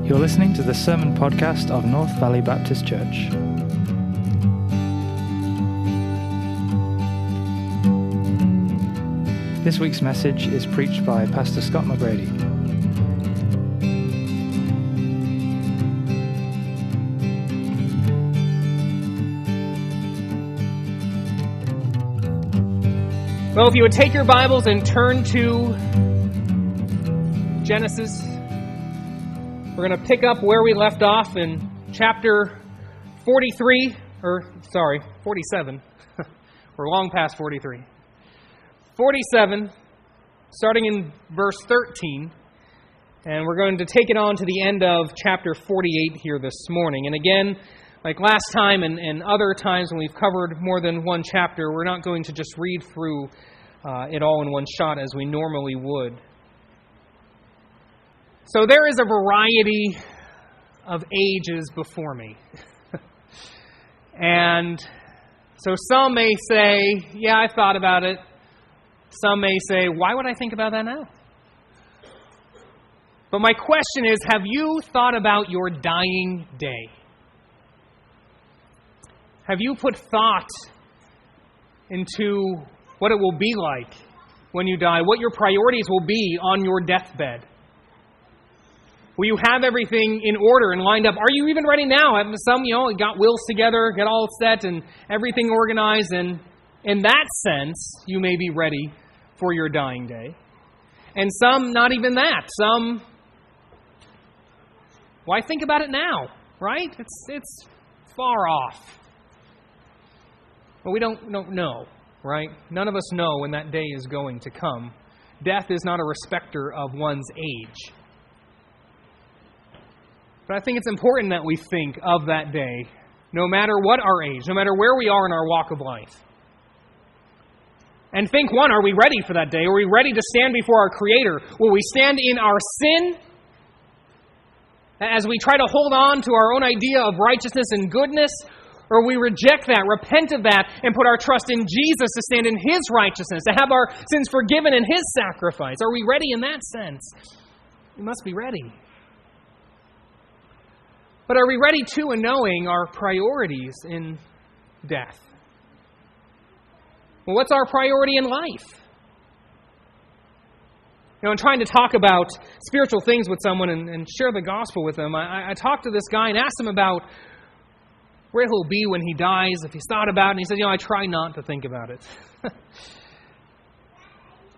You're listening to the Sermon Podcast of North Valley Baptist Church. This week's message is preached by Pastor Scott McGrady. Well, if you would take your Bibles and turn to Genesis, we're going to pick up where we left off in chapter 47. We're long past 43. 47, starting in verse 13, and we're going to take it on to the end of chapter 48 here this morning. And again, like last time and other times when we've covered more than one chapter, we're not going to just read through it all in one shot as we normally would. So there is a variety of ages before me. And so some may say, yeah, I thought about it. Some may say, why would I think about that now? But my question is, have you thought about your dying day? Have you put thought into what it will be like when you die, what your priorities will be on your deathbed? Will you have everything in order and lined up? Are you even ready now? Some, got wills together, got all set and everything organized. And in that sense, you may be ready for your dying day. And some, not even that. Some, why think about it now, right? It's far off. But we don't know, right? None of us know when that day is going to come. Death is not a respecter of one's age. But I think it's important that we think of that day, no matter what our age, no matter where we are in our walk of life. And think, one, are we ready for that day? Are we ready to stand before our Creator? Will we stand in our sin as we try to hold on to our own idea of righteousness and goodness? Or we reject that, repent of that, and put our trust in Jesus to stand in His righteousness, to have our sins forgiven in His sacrifice? Are we ready in that sense? We must be ready. But are we ready too in knowing our priorities in death? Well, what's our priority in life? In trying to talk about spiritual things with someone and share the gospel with them, I talked to this guy and asked him about where he'll be when he dies, if he's thought about it. And he said, I try not to think about it.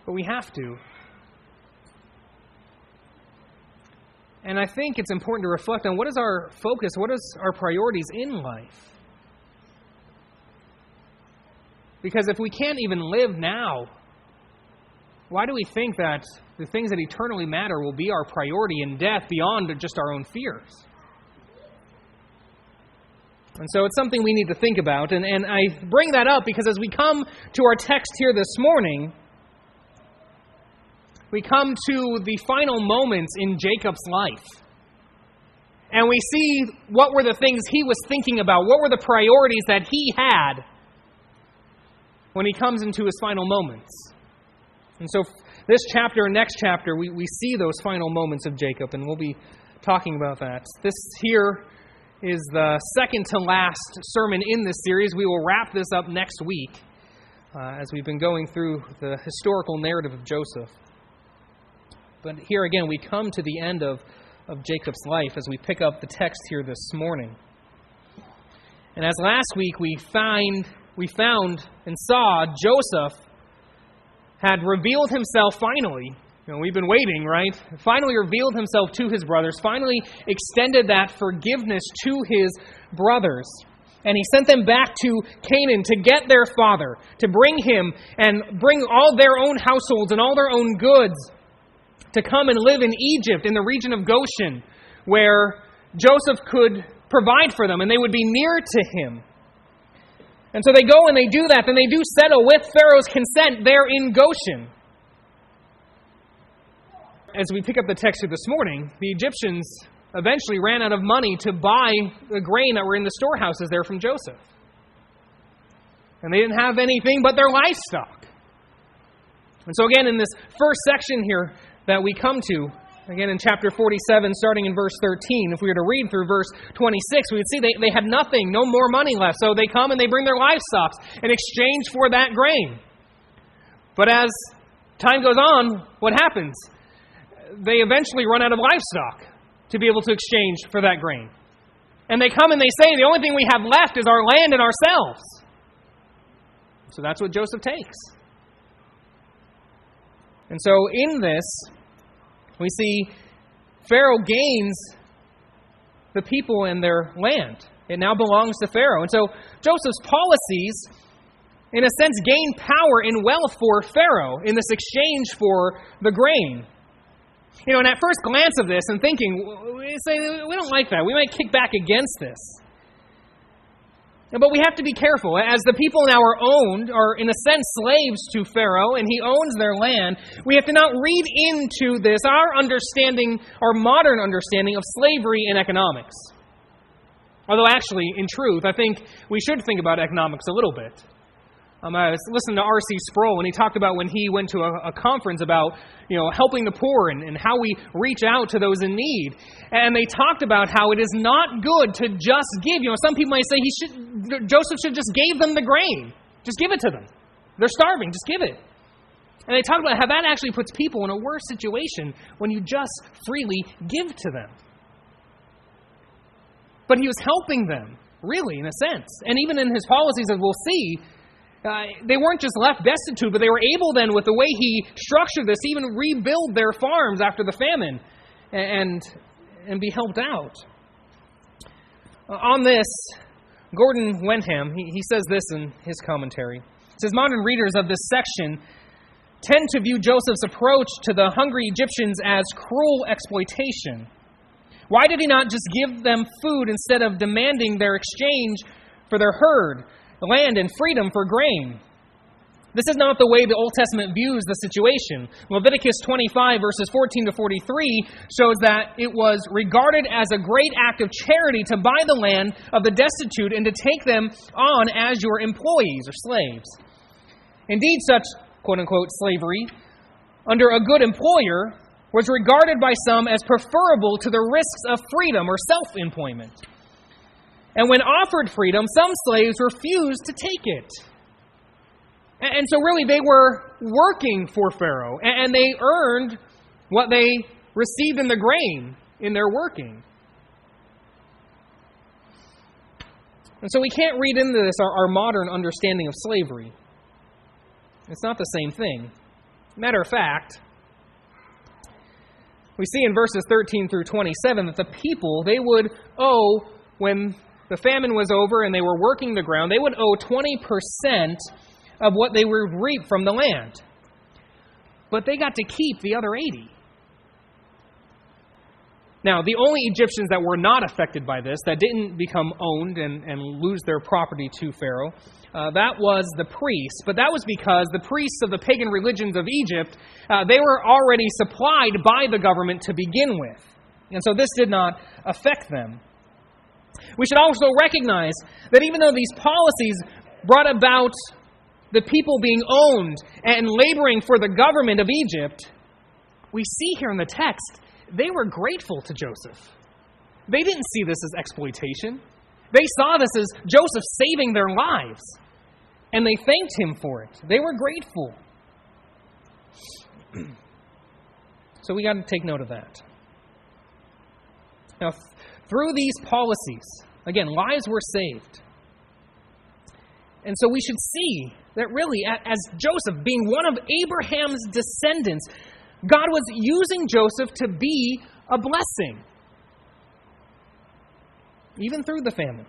But we have to. And I think it's important to reflect on what is our focus, what is our priorities in life. Because if we can't even live now, why do we think that the things that eternally matter will be our priority in death beyond just our own fears? And so it's something we need to think about. And I bring that up because as we come to our text here this morning, we come to the final moments in Jacob's life. And we see what were the things he was thinking about, what were the priorities that he had when he comes into his final moments. And so this chapter and next chapter, we see those final moments of Jacob, and we'll be talking about that. This here is the second to last sermon in this series. We will wrap this up next week as we've been going through the historical narrative of Joseph. But here again, we come to the end of Jacob's life as we pick up the text here this morning. And as last week we found and saw Joseph had revealed himself finally. We've been waiting, right? Finally revealed himself to his brothers, finally extended that forgiveness to his brothers. And he sent them back to Canaan to get their father, to bring him and bring all their own households and all their own goods to come and live in Egypt, in the region of Goshen, where Joseph could provide for them and they would be near to him. And so they go and they do that, and they do settle with Pharaoh's consent there in Goshen. As we pick up the text here this morning, the Egyptians eventually ran out of money to buy the grain that were in the storehouses there from Joseph. And they didn't have anything but their livestock. And so again, in this first section here that we come to, Again, in chapter 47, starting in verse 13, if we were to read through verse 26, we would see they had nothing, no more money left. So they come and they bring their livestock in exchange for that grain. But as time goes on, what happens? They eventually run out of livestock to be able to exchange for that grain. And they come and they say, the only thing we have left is our land and ourselves. So that's what Joseph takes. And so in this, we see Pharaoh gains the people and their land. It now belongs to Pharaoh. And so Joseph's policies, in a sense, gain power and wealth for Pharaoh in this exchange for the grain. You know, and at first glance of this and thinking, we say, we don't like that. We might kick back against this. But we have to be careful. As the people now are in a sense slaves to Pharaoh, and he owns their land, we have to not read into this our understanding, our modern understanding of slavery in economics. Although actually, in truth, I think we should think about economics a little bit. I was listening to R.C. Sproul, and he talked about when he went to a conference about, helping the poor and how we reach out to those in need. And they talked about how it is not good to just give. Some people might say Joseph should just give them the grain. Just give it to them. They're starving. Just give it. And they talked about how that actually puts people in a worse situation when you just freely give to them. But he was helping them, really, in a sense. And even in his policies, as we'll see, they weren't just left destitute, but they were able then, with the way he structured this, even rebuild their farms after the famine and be helped out. On this, Gordon Wenham, he says this in his commentary. He says, modern readers of this section tend to view Joseph's approach to the hungry Egyptians as cruel exploitation. Why did he not just give them food instead of demanding their exchange for their herd, land, and freedom for grain? This is not the way the Old Testament views the situation. Leviticus 25, verses 14 to 43, shows that it was regarded as a great act of charity to buy the land of the destitute and to take them on as your employees or slaves. Indeed, such quote-unquote slavery under a good employer was regarded by some as preferable to the risks of freedom or self-employment. And when offered freedom, some slaves refused to take it. And so really they were working for Pharaoh, and they earned what they received in the grain in their working. And so we can't read into this our modern understanding of slavery. It's not the same thing. Matter of fact, we see in verses 13 through 27 that the people, they would owe, when the famine was over and they were working the ground, they would owe 20% of what they would reap from the land. But they got to keep the other 80. Now, the only Egyptians that were not affected by this, that didn't become owned and lose their property to Pharaoh, that was the priests. But that was because the priests of the pagan religions of Egypt, they were already supplied by the government to begin with. And so this did not affect them. We should also recognize that even though these policies brought about the people being owned and laboring for the government of Egypt, we see here in the text, they were grateful to Joseph. They didn't see this as exploitation. They saw this as Joseph saving their lives. And they thanked him for it. They were grateful. So we got to take note of that. Now, through these policies, again, lives were saved. And so we should see that really, as Joseph being one of Abraham's descendants, God was using Joseph to be a blessing, even through the famine.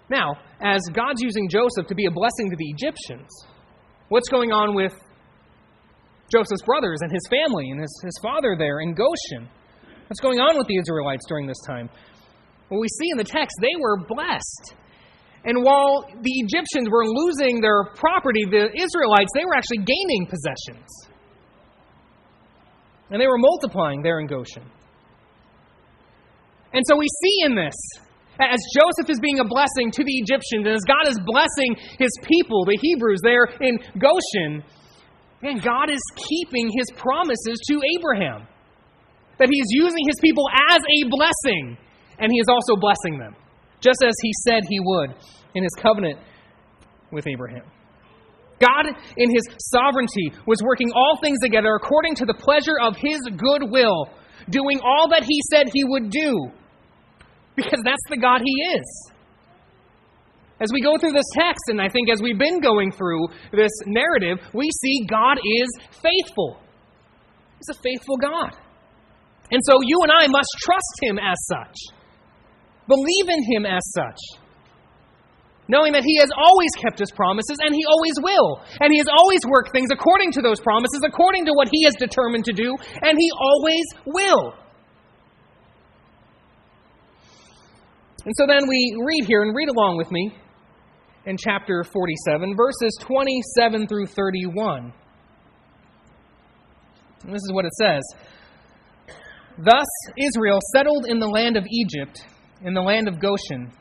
Now, as God's using Joseph to be a blessing to the Egyptians, what's going on with Joseph's brothers and his family and his father there in Goshen? What's going on with the Israelites during this time? Well, we see in the text, they were blessed. And while the Egyptians were losing their property, the Israelites, they were actually gaining possessions. And they were multiplying there in Goshen. And so we see in this, as Joseph is being a blessing to the Egyptians, and as God is blessing his people, the Hebrews there in Goshen, Man, God is keeping His promises to Abraham. That He is using His people as a blessing. And He is also blessing them. Just as He said He would in His covenant with Abraham. God, in His sovereignty, was working all things together according to the pleasure of His good will, doing all that He said He would do, because that's the God He is. As we go through this text, and I think as we've been going through this narrative, we see God is faithful. He's a faithful God. And so you and I must trust Him as such, believe in Him as such, knowing that He has always kept His promises, and He always will. And He has always worked things according to those promises, according to what He has determined to do, and He always will. And so then we read here, and read along with me, in chapter 47, verses 27 through 31. And this is what it says. Thus Israel settled in the land of Egypt, in the land of Goshen.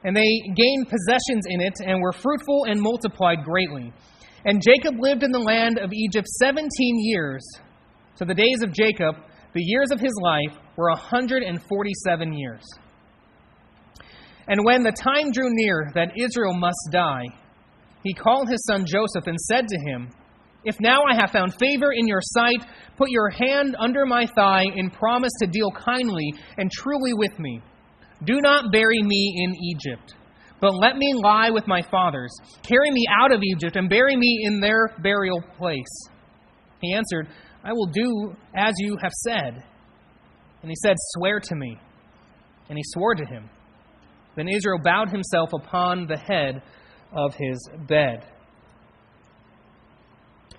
And they gained possessions in it, and were fruitful and multiplied greatly. And Jacob lived in the land of Egypt 17 years. So the days of Jacob, the years of his life, were 147 years. And when the time drew near that Israel must die, he called his son Joseph and said to him, If now I have found favor in your sight, put your hand under my thigh and promise to deal kindly and truly with me. Do not bury me in Egypt, but let me lie with my fathers. Carry me out of Egypt and bury me in their burial place. He answered, I will do as you have said. And he said, Swear to me. And he swore to him. Then Israel bowed himself upon the head of his bed.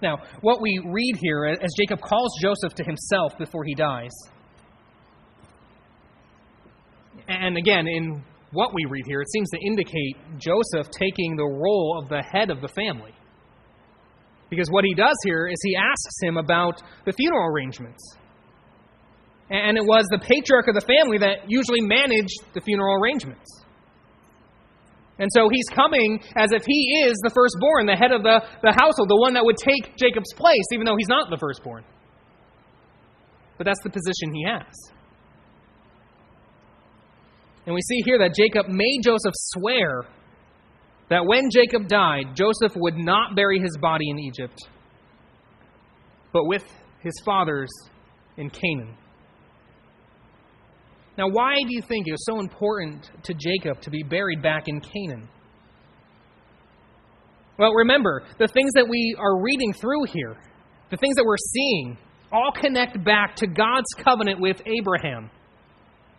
Now, what we read here as Jacob calls Joseph to himself before he dies. And again, in what we read here, it seems to indicate Joseph taking the role of the head of the family. Because what he does here is he asks him about the funeral arrangements. And it was the patriarch of the family that usually managed the funeral arrangements. And so he's coming as if he is the firstborn, the head of the household, the one that would take Jacob's place, even though he's not the firstborn. But that's the position he has. And we see here that Jacob made Joseph swear that when Jacob died, Joseph would not bury his body in Egypt, but with his fathers in Canaan. Now, why do you think it was so important to Jacob to be buried back in Canaan? Well, remember, the things that we are reading through here, the things that we're seeing, all connect back to God's covenant with Abraham,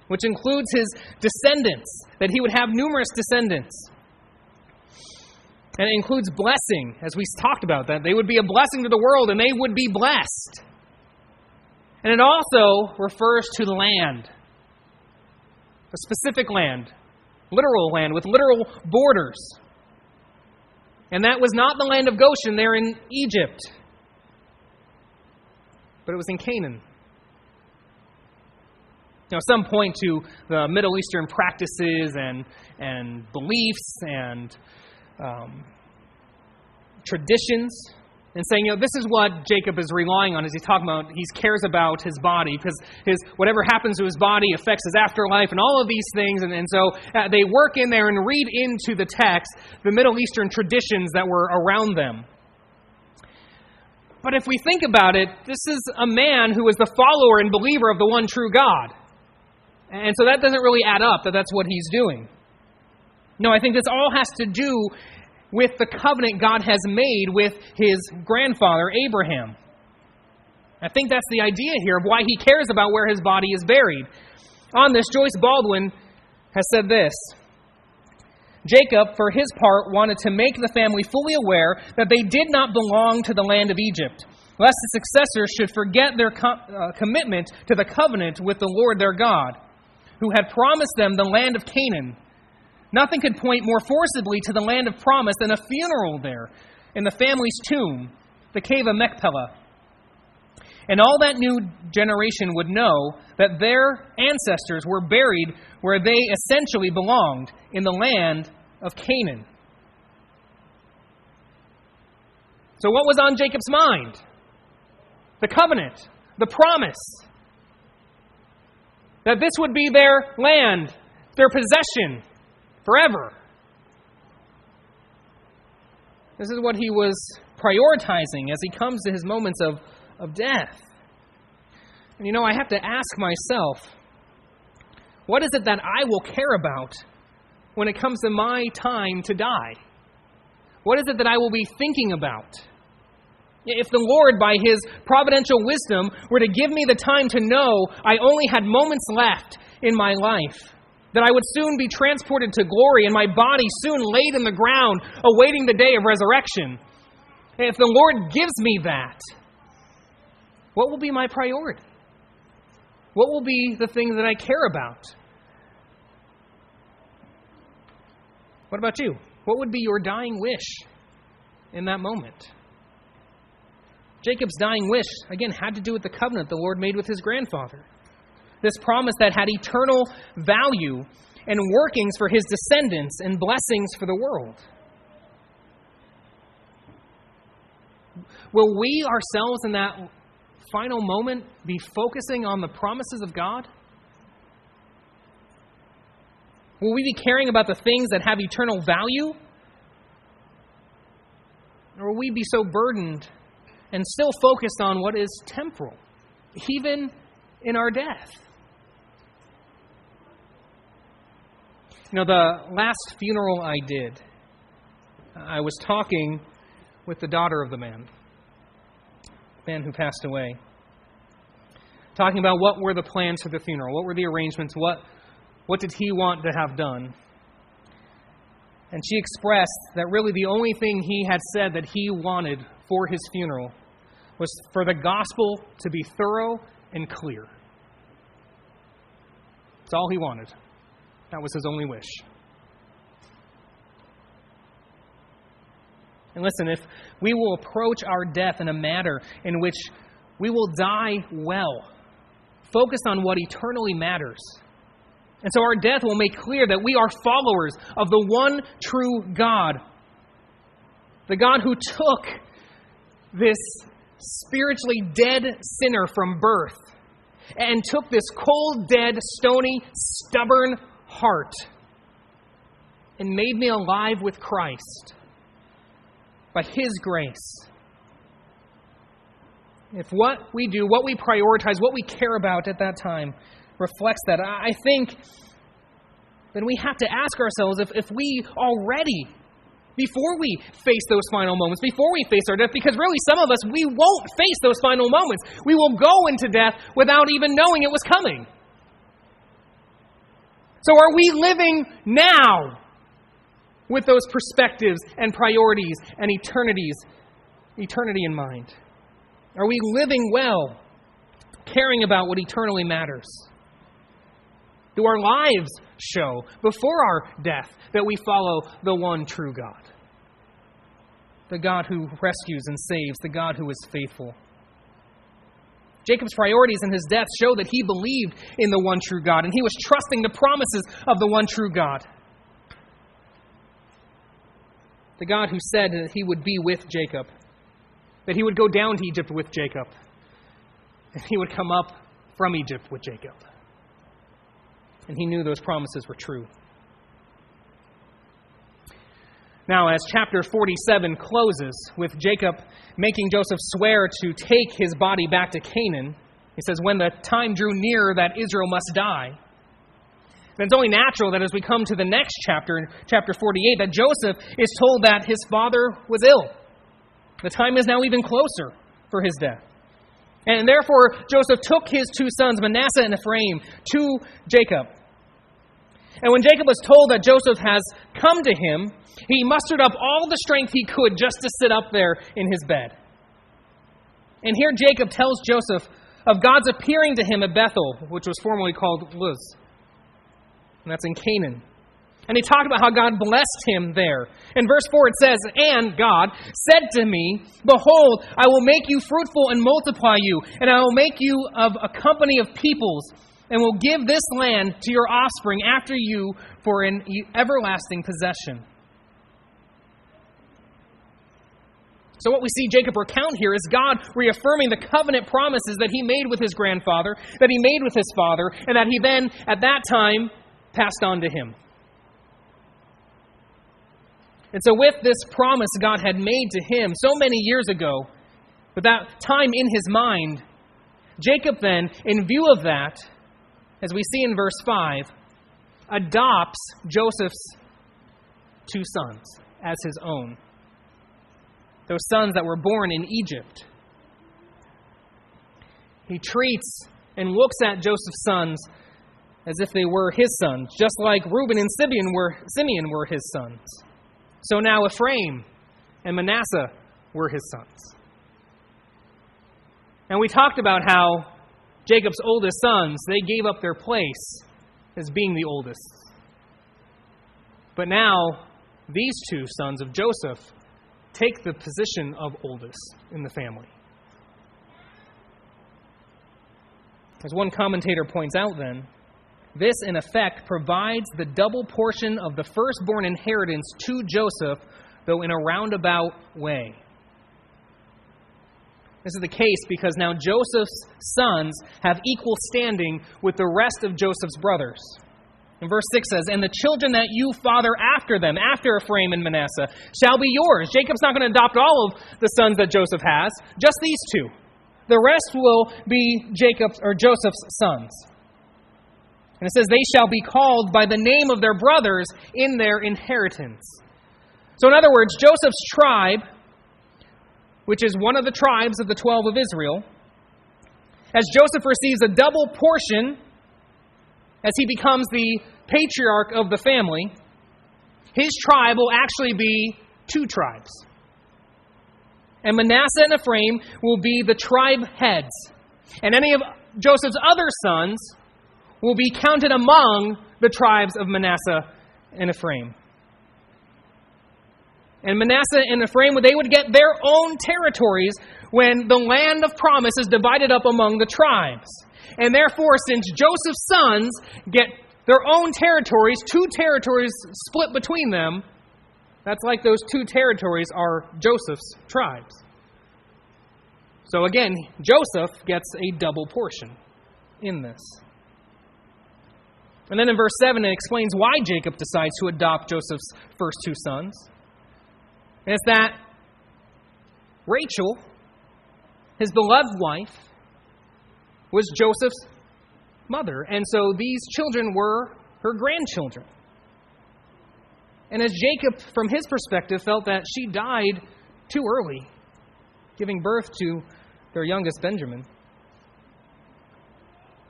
which includes his descendants, that he would have numerous descendants. And it includes blessing, as we talked about, that they would be a blessing to the world and they would be blessed. And it also refers to land. A specific land, literal land with literal borders. And that was not the land of Goshen there in Egypt, but it was in Canaan. Now, some point to the Middle Eastern practices and beliefs and traditions, and saying, this is what Jacob is relying on as he's talking about, he cares about his body, because whatever happens to his body affects his afterlife and all of these things. And so they work in there and read into the text the Middle Eastern traditions that were around them. But if we think about it, this is a man who is the follower and believer of the one true God. And so that doesn't really add up that that's what he's doing. No, I think this all has to do with the covenant God has made with his grandfather, Abraham. I think that's the idea here of why he cares about where his body is buried. On this, Joyce Baldwin has said this: Jacob, for his part, wanted to make the family fully aware that they did not belong to the land of Egypt, lest the successors should forget their commitment to the covenant with the Lord their God, who had promised them the land of Canaan. Nothing could point more forcibly to the land of promise than a funeral there, in the family's tomb, the cave of Machpelah. And all that new generation would know that their ancestors were buried where they essentially belonged, in the land of Canaan. So what was on Jacob's mind? The covenant, the promise, that this would be their land, their possession, forever. This is what he was prioritizing as he comes to his moments of death. And I have to ask myself, what is it that I will care about when it comes to my time to die? What is it that I will be thinking about? If the Lord, by His providential wisdom, were to give me the time to know I only had moments left in my life, that I would soon be transported to glory and my body soon laid in the ground, awaiting the day of resurrection, if the Lord gives me that, what will be my priority? What will be the things that I care about? What about you? What would be your dying wish in that moment? Jacob's dying wish, again, had to do with the covenant the Lord made with his grandfather. This promise that had eternal value and workings for his descendants and blessings for the world. Will we ourselves in that final moment be focusing on the promises of God? Will we be caring about the things that have eternal value? Or will we be so burdened and still focused on what is temporal, even in our death? The last funeral I did, I was talking with the daughter of the man who passed away. Talking about what were the plans for the funeral, what were the arrangements, what did he want to have done. And she expressed that really the only thing he had said that he wanted for his funeral was for the gospel to be thorough and clear. That's all he wanted. That was his only wish. And listen, if we will approach our death in a manner in which we will die well, focused on what eternally matters. And so our death will make clear that we are followers of the one true God. The God who took this spiritually dead sinner from birth and took this cold, dead, stony, stubborn heart and made me alive with Christ by His grace. If what we do, what we prioritize, what we care about at that time reflects that, I think then we have to ask ourselves if we already, before we face those final moments, before we face our death, because really some of us, we won't face those final moments. We will go into death without even knowing it was coming. So are we living now with those perspectives and priorities and eternity in mind? Are we living well, caring about what eternally matters? Do our lives show before our death that we follow the one true God? The God who rescues and saves, the God who is faithful. Jacob's priorities in his death show that he believed in the one true God, and he was trusting the promises of the one true God. The God who said that he would be with Jacob, that he would go down to Egypt with Jacob, and he would come up from Egypt with Jacob. And he knew those promises were true. Now, as chapter 47 closes with Jacob making Joseph swear to take his body back to Canaan, he says, when the time drew near that Israel must die, then it's only natural that as we come to the next chapter, in chapter 48, that Joseph is told that his father was ill. The time is now even closer for his death. And therefore, Joseph took his two sons, Manasseh and Ephraim, to Jacob. And when Jacob was told that Joseph has come to him, he mustered up all the strength he could just to sit up there in his bed. And here Jacob tells Joseph of God's appearing to him at Bethel, which was formerly called Luz. And that's in Canaan. And he talked about how God blessed him there. In verse 4 it says, and God said to me, behold, I will make you fruitful and multiply you, and I will make you of a company of peoples, and will give this land to your offspring after you for an everlasting possession. So what we see Jacob recount here is God reaffirming the covenant promises that he made with his grandfather, that he made with his father, and that he then, at that time, passed on to him. And so with this promise God had made to him so many years ago, with that time in his mind, Jacob then, in view of that, as we see in verse 5, adopts Joseph's 2 sons as his own. Those sons that were born in Egypt. He treats and looks at Joseph's sons as if they were his sons, just like Reuben and Simeon were his sons. So now Ephraim and Manasseh were his sons. And we talked about how Jacob's oldest sons, they gave up their place as being the oldest. But now, these 2 sons of Joseph take the position of oldest in the family. As one commentator points out then, this in effect provides the double portion of the firstborn inheritance to Joseph, though in a roundabout way. This is the case because now Joseph's sons have equal standing with the rest of Joseph's brothers. And verse 6 says, "And the children that you father after them, after Ephraim and Manasseh, shall be yours." Jacob's not going to adopt all of the sons that Joseph has, just these 2. The rest will be Jacob's or Joseph's sons. And it says, "They shall be called by the name of their brothers in their inheritance." So in other words, Joseph's tribe, which is one of the tribes of the 12 of Israel, as Joseph receives a double portion as he becomes the patriarch of the family, his tribe will actually be 2 tribes. And Manasseh and Ephraim will be the tribe heads. And any of Joseph's other sons will be counted among the tribes of Manasseh and Ephraim. And Manasseh and Ephraim, they would get their own territories when the land of promise is divided up among the tribes. And therefore, since Joseph's sons get their own territories, 2 territories split between them, that's like those 2 territories are Joseph's tribes. So again, Joseph gets a double portion in this. And then in verse 7, it explains why Jacob decides to adopt Joseph's first 2 sons. And it's that Rachel, his beloved wife, was Joseph's mother. And so these children were her grandchildren. And as Jacob, from his perspective, felt that she died too early, giving birth to their youngest Benjamin.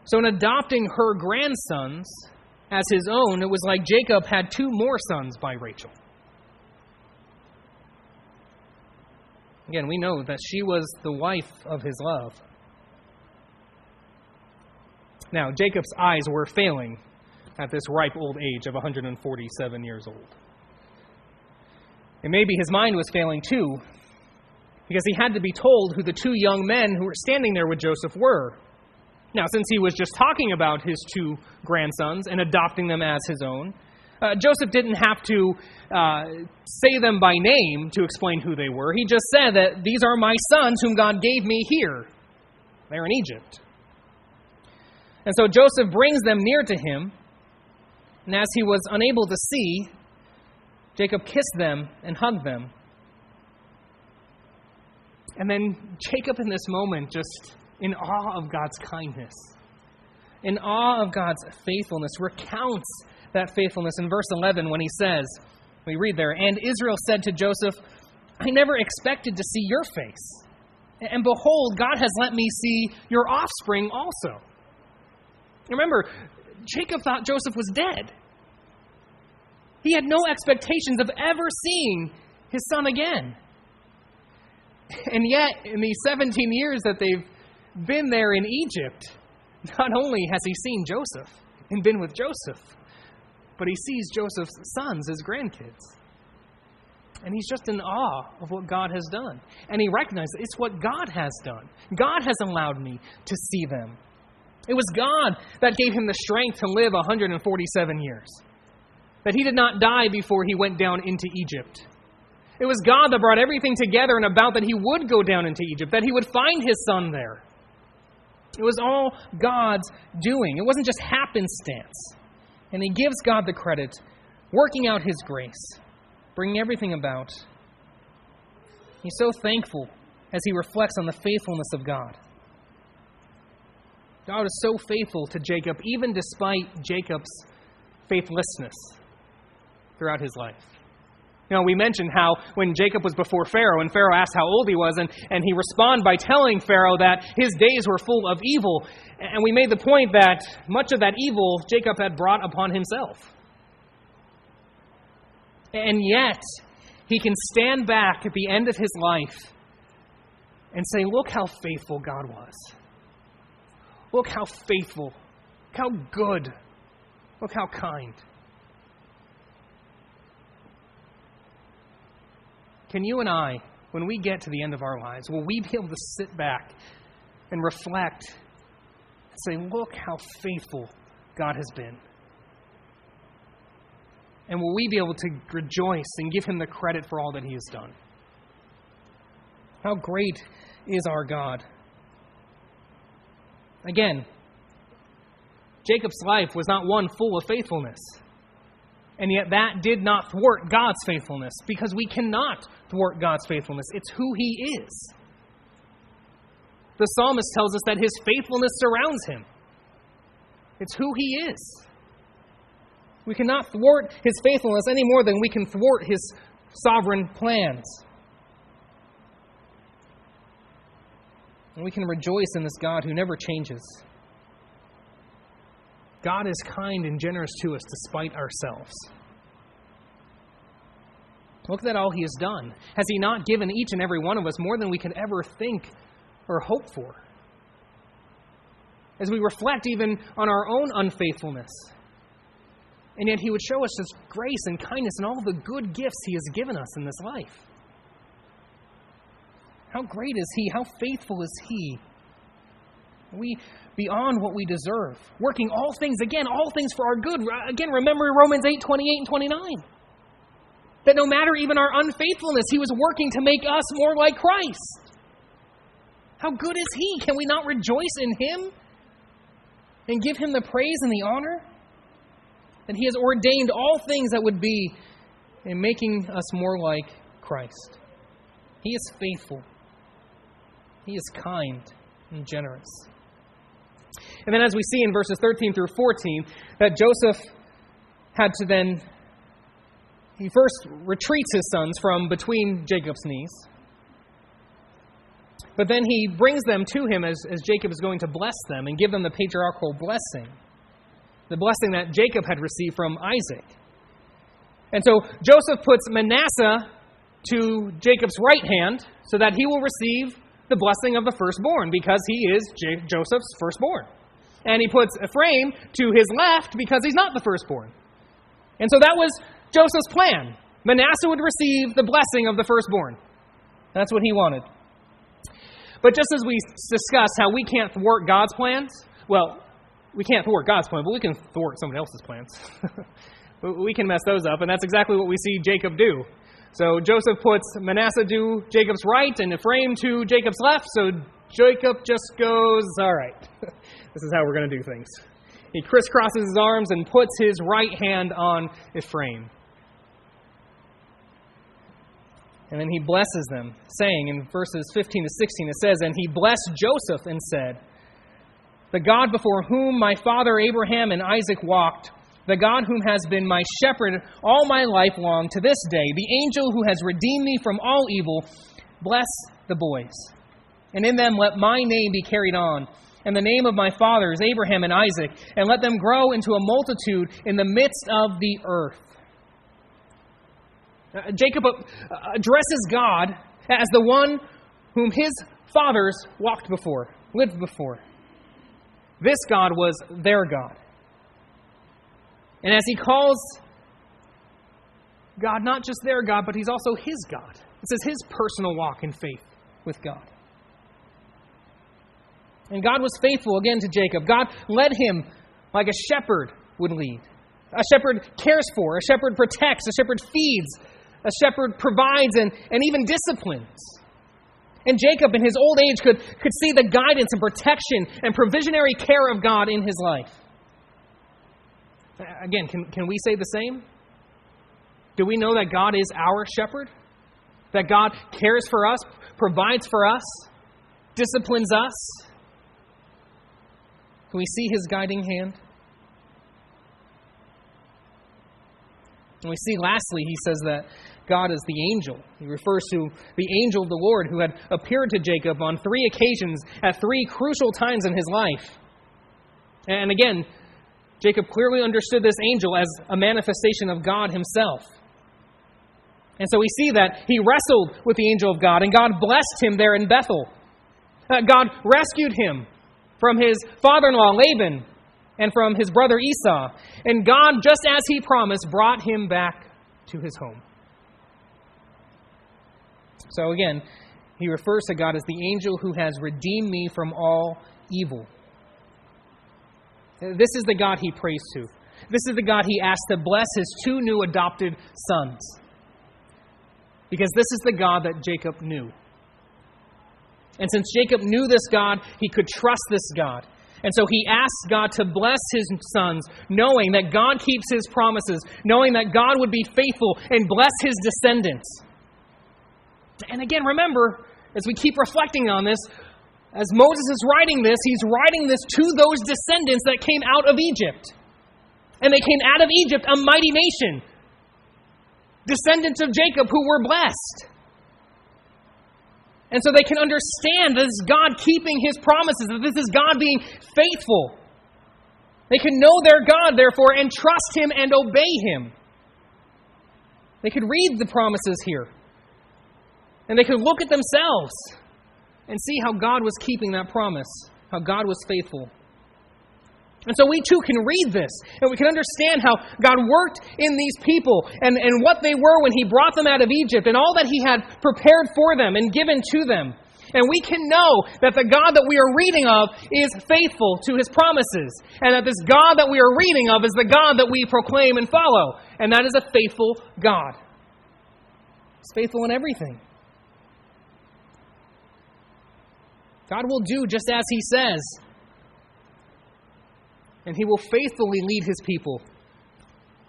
So in adopting her grandsons as his own, it was like Jacob had 2 more sons by Rachel. Again, we know that she was the wife of his love. Now, Jacob's eyes were failing at this ripe old age of 147 years old. And maybe his mind was failing too, because he had to be told who the 2 young men who were standing there with Joseph were. Now, since he was just talking about his 2 grandsons and adopting them as his own, Joseph didn't have to say them by name to explain who they were. He just said that these are my sons whom God gave me here. They're in Egypt. And so Joseph brings them near to him, and as he was unable to see, Jacob kissed them and hugged them. And then Jacob in this moment, just in awe of God's kindness, in awe of God's faithfulness, recounts that faithfulness in verse 11 when he says, we read there, "And Israel said to Joseph, I never expected to see your face. And behold, God has let me see your offspring also." Remember, Jacob thought Joseph was dead. He had no expectations of ever seeing his son again. And yet, in these 17 years that they've been there in Egypt, not only has he seen Joseph and been with Joseph, but he sees Joseph's sons as grandkids. And he's just in awe of what God has done. And he recognizes it's what God has done. God has allowed me to see them. It was God that gave him the strength to live 147 years. That he did not die before he went down into Egypt. It was God that brought everything together and about that he would go down into Egypt, that he would find his son there. It was all God's doing. It wasn't just happenstance. And he gives God the credit, working out his grace, bringing everything about. He's so thankful as he reflects on the faithfulness of God. God is so faithful to Jacob, even despite Jacob's faithlessness throughout his life. You know, we mentioned how when Jacob was before Pharaoh, and Pharaoh asked how old he was, and he responded by telling Pharaoh that his days were full of evil. And we made the point that much of that evil Jacob had brought upon himself. And yet, he can stand back at the end of his life and say, look how faithful God was. Look how faithful, look how good, look how kind. Can you and I, when we get to the end of our lives, will we be able to sit back and reflect and say, look how faithful God has been? And will we be able to rejoice and give him the credit for all that he has done? How great is our God? Again, Jacob's life was not one full of faithfulness. And yet that did not thwart God's faithfulness, because we cannot thwart God's faithfulness. It's who he is. The psalmist tells us that his faithfulness surrounds him. It's who he is. We cannot thwart his faithfulness any more than we can thwart his sovereign plans. And we can rejoice in this God who never changes. God is kind and generous to us despite ourselves. Look at all he has done. Has he not given each and every one of us more than we could ever think or hope for? As we reflect even on our own unfaithfulness, and yet he would show us his grace and kindness and all the good gifts he has given us in this life. How great is he? How faithful is he? We beyond what we deserve, working all things for our good. Again, remember Romans 8, 28 and 29. That no matter even our unfaithfulness, he was working to make us more like Christ. How good is he? Can we not rejoice in him and give him the praise and the honor? That he has ordained all things that would be in making us more like Christ. He is faithful. He is kind and generous. And then as we see in verses 13 through 14, that Joseph had to then, he first retreats his sons from between Jacob's knees. But then he brings them to him as Jacob is going to bless them and give them the patriarchal blessing. The blessing that Jacob had received from Isaac. And so Joseph puts Manasseh to Jacob's right hand so that he will receive the blessing of the firstborn, because he is Joseph's firstborn. And he puts Ephraim to his left because he's not the firstborn. And so that was Joseph's plan. Manasseh would receive the blessing of the firstborn. That's what he wanted. But just as we discussed how we can't thwart God's plans, well, we can't thwart God's plan, but we can thwart somebody else's plans. We can mess those up, and that's exactly what we see Jacob do. So Joseph puts Manasseh to Jacob's right and Ephraim to Jacob's left. So Jacob just goes, all right, this is how we're going to do things. He crisscrosses his arms and puts his right hand on Ephraim. And then he blesses them, saying in verses 15 to 16, it says, "And he blessed Joseph and said, 'The God before whom my father Abraham and Isaac walked, the God whom has been my shepherd all my life long to this day, the angel who has redeemed me from all evil, bless the boys. And in them let my name be carried on, and the name of my fathers Abraham and Isaac, and let them grow into a multitude in the midst of the earth.'" Jacob addresses God as the one whom his fathers walked before, lived before. This God was their God. And as he calls God not just their God, but he's also his God. This is his personal walk in faith with God. And God was faithful again to Jacob. God led him like a shepherd would lead. A shepherd cares for, a shepherd protects, a shepherd feeds, A shepherd provides and even disciplines. And Jacob, in his old age, could see the guidance and protection and provisionary care of God in his life. Again, can we say the same? Do we know that God is our shepherd? That God cares for us, provides for us, disciplines us? Can we see His guiding hand? And we see, lastly, he says that God is the angel. He refers to the angel of the Lord who had appeared to Jacob on 3 occasions at 3 crucial times in his life. And again, Jacob clearly understood this angel as a manifestation of God Himself. And so we see that he wrestled with the angel of God, and God blessed him there in Bethel. God rescued him from his father-in-law Laban and from his brother Esau. And God, just as He promised, brought him back to his home. So again, he refers to God as the angel who has redeemed me from all evil. This is the God he prays to. This is the God he asked to bless his 2 new adopted sons. Because this is the God that Jacob knew. And since Jacob knew this God, he could trust this God. And so he asked God to bless his sons, knowing that God keeps His promises, knowing that God would be faithful and bless his descendants. And again, remember, as we keep reflecting on this, as Moses is writing this, he's writing this to those descendants that came out of Egypt. And they came out of Egypt a mighty nation. Descendants of Jacob who were blessed. And so they can understand this is God keeping His promises, that this is God being faithful. They can know their God, therefore, and trust Him and obey Him. They could read the promises here. And they could look at themselves and see how God was keeping that promise, how God was faithful. And so we too can read this, and we can understand how God worked in these people and what they were when He brought them out of Egypt and all that He had prepared for them and given to them. And we can know that the God that we are reading of is faithful to His promises, and that this God that we are reading of is the God that we proclaim and follow, and that is a faithful God. He's faithful in everything. God will do just as He says. And He will faithfully lead His people.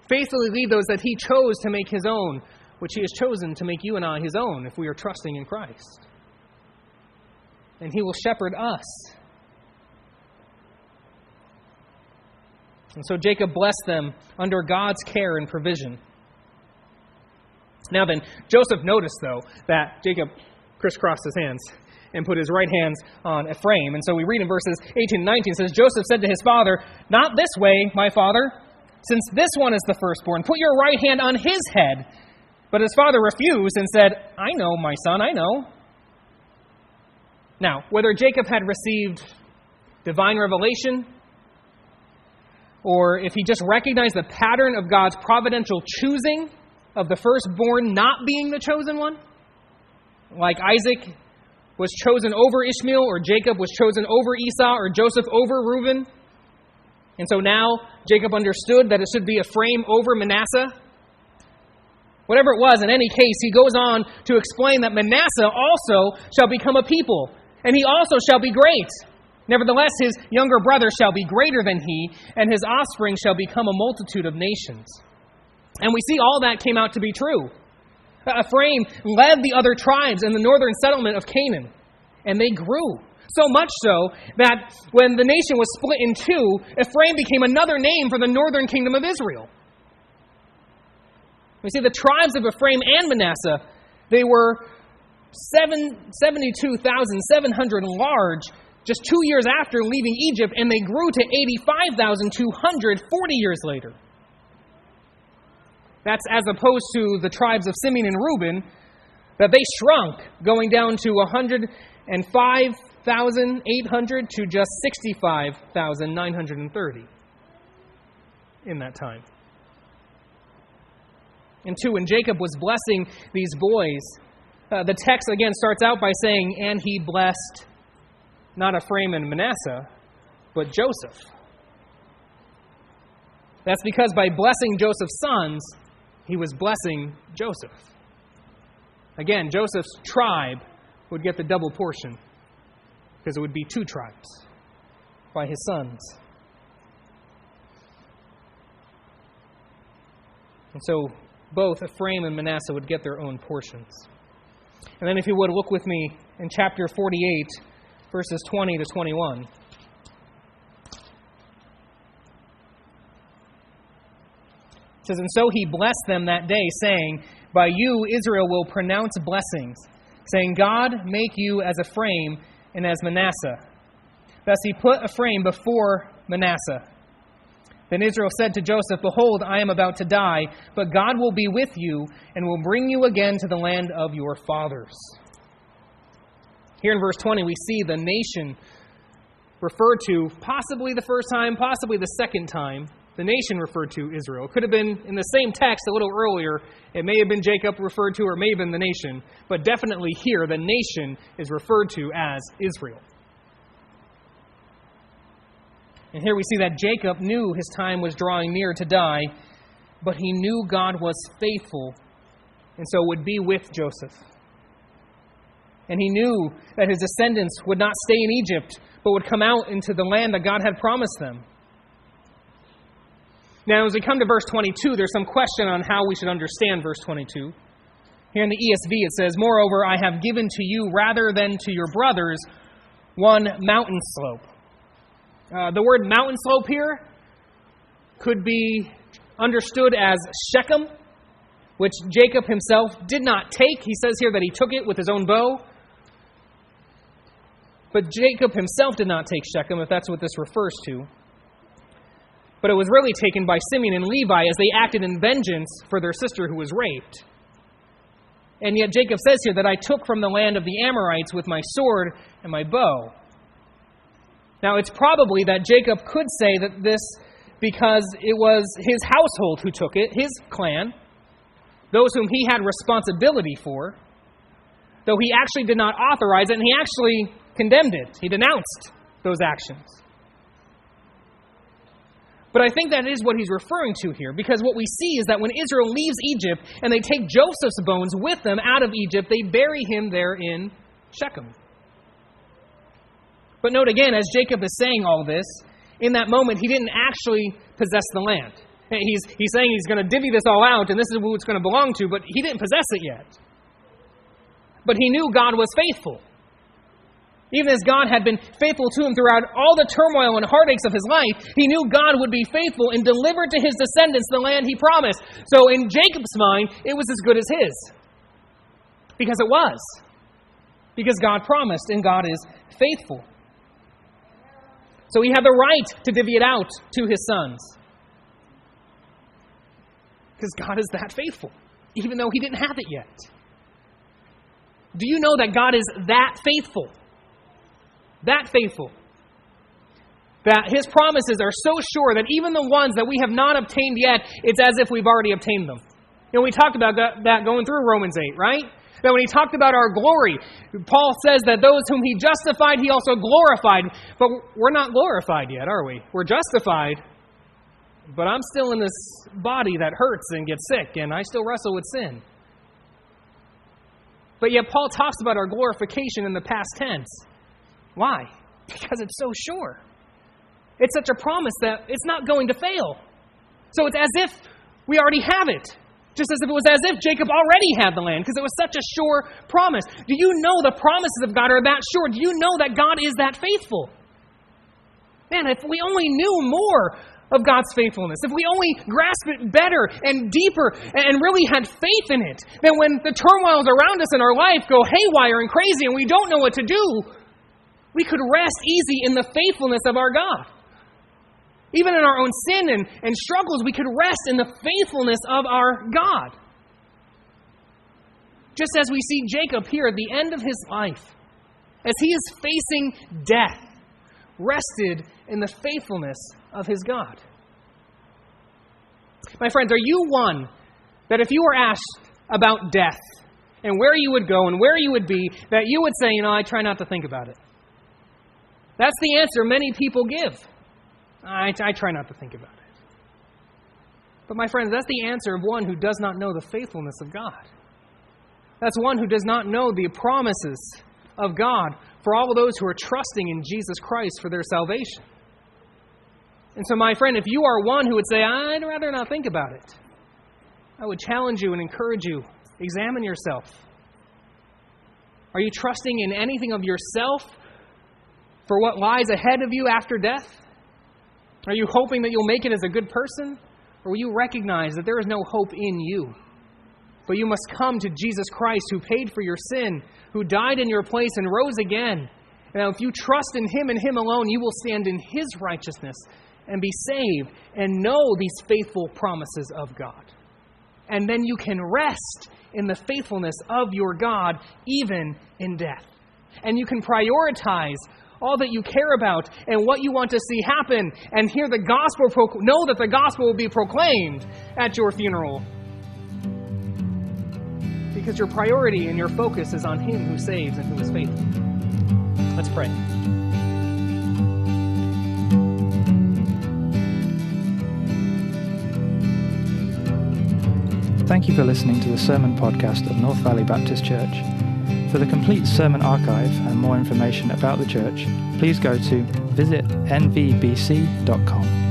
Faithfully lead those that He chose to make His own, which He has chosen to make you and I His own if we are trusting in Christ. And He will shepherd us. And so Jacob blessed them under God's care and provision. Now then, Joseph noticed, though, that Jacob crisscrossed his hands and put his right hands on Ephraim. And so we read in verses 18 and 19, it says, Joseph said to his father, "Not this way, my father, since this one is the firstborn. Put your right hand on his head." But his father refused and said, "I know, my son, I know." Now, whether Jacob had received divine revelation, or if he just recognized the pattern of God's providential choosing of the firstborn not being the chosen one, like Isaac was chosen over Ishmael, or Jacob was chosen over Esau, or Joseph over Reuben. And so now Jacob understood that it should be Ephraim over Manasseh. Whatever it was, in any case, he goes on to explain that Manasseh also shall become a people, and he also shall be great. Nevertheless, his younger brother shall be greater than he, and his offspring shall become a multitude of nations. And we see all that came out to be true. Ephraim led the other tribes in the northern settlement of Canaan, and they grew. So much so that when the nation was split in two, Ephraim became another name for the northern kingdom of Israel. We see the tribes of Ephraim and Manasseh, they were 72,700 large just 2 years after leaving Egypt, and they grew to 85,200 40 years later. That's as opposed to the tribes of Simeon and Reuben, that they shrunk, going down to 105,800 to just 65,930 in that time. And two, when Jacob was blessing these boys, the text again starts out by saying, "And he blessed not Ephraim and Manasseh, but Joseph." That's because by blessing Joseph's sons, he was blessing Joseph. Again, Joseph's tribe would get the double portion because it would be 2 tribes by his sons. And so both Ephraim and Manasseh would get their own portions. And then if you would, look with me in chapter 48, verses 20 to 21. It says, "And so he blessed them that day, saying, By you Israel will pronounce blessings, saying, God make you as Ephraim and as Manasseh. Thus he put Ephraim before Manasseh. Then Israel said to Joseph, Behold, I am about to die, but God will be with you and will bring you again to the land of your fathers." Here in verse 20, we see the nation referred to, possibly the first time, possibly the second time, the nation referred to Israel. It could have been in the same text a little earlier. It may have been Jacob referred to, or it may have been the nation. But definitely here, the nation is referred to as Israel. And here we see that Jacob knew his time was drawing near to die, but he knew God was faithful, and so would be with Joseph. And he knew that his descendants would not stay in Egypt, but would come out into the land that God had promised them. Now, as we come to verse 22, there's some question on how we should understand verse 22. Here in the ESV it says, "Moreover, I have given to you, rather than to your brothers, one mountain slope." The word mountain slope here could be understood as Shechem, which Jacob himself did not take. He says here that he took it with his own bow. But Jacob himself did not take Shechem, if that's what this refers to. But it was really taken by Simeon and Levi as they acted in vengeance for their sister who was raped. And yet Jacob says here that I took from the land of the Amorites with my sword and my bow. Now it's probably that Jacob could say that this because it was his household who took it, his clan, those whom he had responsibility for, though he actually did not authorize it, and he actually condemned it. He denounced those actions. But I think that is what he's referring to here, because what we see is that when Israel leaves Egypt and they take Joseph's bones with them out of Egypt, they bury him there in Shechem. But note again, as Jacob is saying all this, in that moment he didn't actually possess the land. He's saying he's going to divvy this all out and this is who it's going to belong to, but he didn't possess it yet. But he knew God was faithful. Even as God had been faithful to him throughout all the turmoil and heartaches of his life, he knew God would be faithful and deliver to his descendants the land he promised. So in Jacob's mind, it was as good as his. Because it was. Because God promised and God is faithful. So he had the right to divvy it out to his sons. Because God is that faithful, even though he didn't have it yet. Do you know that God is that faithful? That faithful. That his promises are so sure that even the ones that we have not obtained yet, it's as if we've already obtained them. You know, we talked about that going through Romans 8, right? That when he talked about our glory, Paul says that those whom he justified, he also glorified. But we're not glorified yet, are we? We're justified, but I'm still in this body that hurts and gets sick, and I still wrestle with sin. But yet Paul talks about our glorification in the past tense. Why? Because it's so sure. It's such a promise that it's not going to fail. So it's as if we already have it. Just as if it was as if Jacob already had the land, because it was such a sure promise. Do you know the promises of God are that sure? Do you know that God is that faithful? Man, if we only knew more of God's faithfulness, if we only grasped it better and deeper and really had faith in it, then when the turmoils around us in our life go haywire and crazy and we don't know what to do, we could rest easy in the faithfulness of our God. Even in our own sin and struggles, we could rest in the faithfulness of our God. Just as we see Jacob here at the end of his life, as he is facing death, rested in the faithfulness of his God. My friends, are you one that if you were asked about death and where you would go and where you would be, that you would say, I try not to think about it? That's the answer many people give. I try not to think about it. But my friends, that's the answer of one who does not know the faithfulness of God. That's one who does not know the promises of God for all of those who are trusting in Jesus Christ for their salvation. And so, my friend, if you are one who would say, I'd rather not think about it, I would challenge you and encourage you, examine yourself. Are you trusting in anything of yourself for what lies ahead of you after death? Are you hoping that you'll make it as a good person? Or will you recognize that there is no hope in you? But you must come to Jesus Christ, who paid for your sin, who died in your place and rose again. Now, if you trust in Him and Him alone, you will stand in His righteousness and be saved and know these faithful promises of God. And then you can rest in the faithfulness of your God, even in death. And you can prioritize all that you care about and what you want to see happen, and hear the gospel, know that the gospel will be proclaimed at your funeral. Because your priority and your focus is on Him who saves and who is faithful. Let's pray. Thank you for listening to the sermon podcast of North Valley Baptist Church. For the complete sermon archive and more information about the church, please go to visitnvbc.com.